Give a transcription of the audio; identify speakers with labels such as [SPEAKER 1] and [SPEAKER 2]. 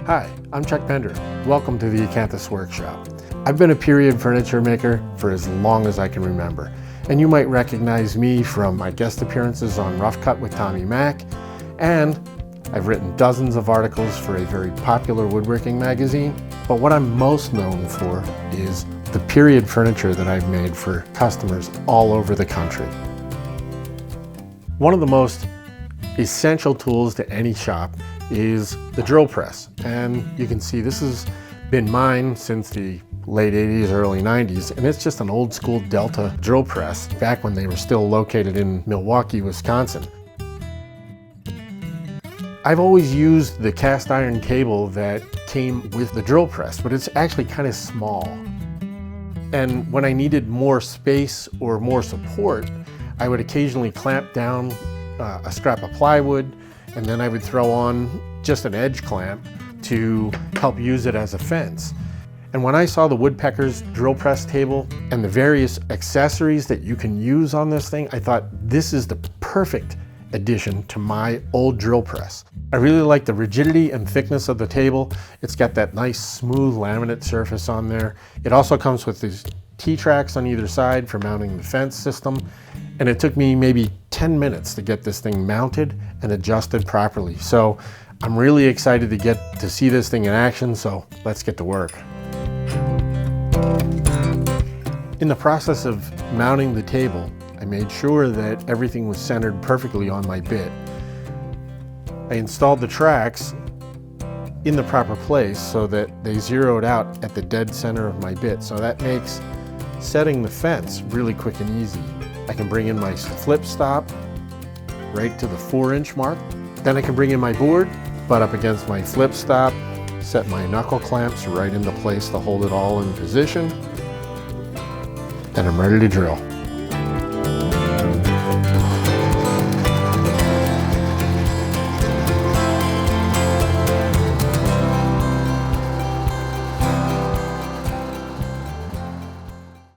[SPEAKER 1] Hi, I'm Chuck Bender. Welcome to the Acanthus Workshop. I've been a period furniture maker for as long as I can remember, and you might recognize me from my guest appearances on Rough Cut with Tommy Mac, and I've written dozens of articles for a very popular woodworking magazine, but what I'm most known for is the period furniture that I've made for customers all over the country. One of the most essential tools to any shop is the drill press, and you can see this has been mine since the late 80s, early 90s, and it's just an old school Delta drill press back when they were still located in Milwaukee, Wisconsin. I've always used the cast iron table that came with the drill press, but it's actually kind of small. And when I needed more space or more support, I would occasionally clamp down a scrap of plywood, and then I would throw on just an edge clamp to help use it as a fence. And when I saw the Woodpeckers drill press table and the various accessories that you can use on this thing, I thought this is the perfect addition to my old drill press. I really like the rigidity and thickness of the table. It's got that nice smooth laminate surface on there. It also comes with these T-tracks on either side for mounting the fence system. And it took me maybe 10 minutes to get this thing mounted and adjusted properly. So I'm really excited to get to see this thing in action, so let's get to work. In the process of mounting the table, I made sure that everything was centered perfectly on my bit. I installed the tracks in the proper place so that they zeroed out at the dead center of my bit. So that makes setting the fence really quick and easy. I can bring in my flip stop right to the 4-inch mark. Then I can bring in my board, butt up against my flip stop, set my knuckle clamps right into place to hold it all in position, and I'm ready to drill.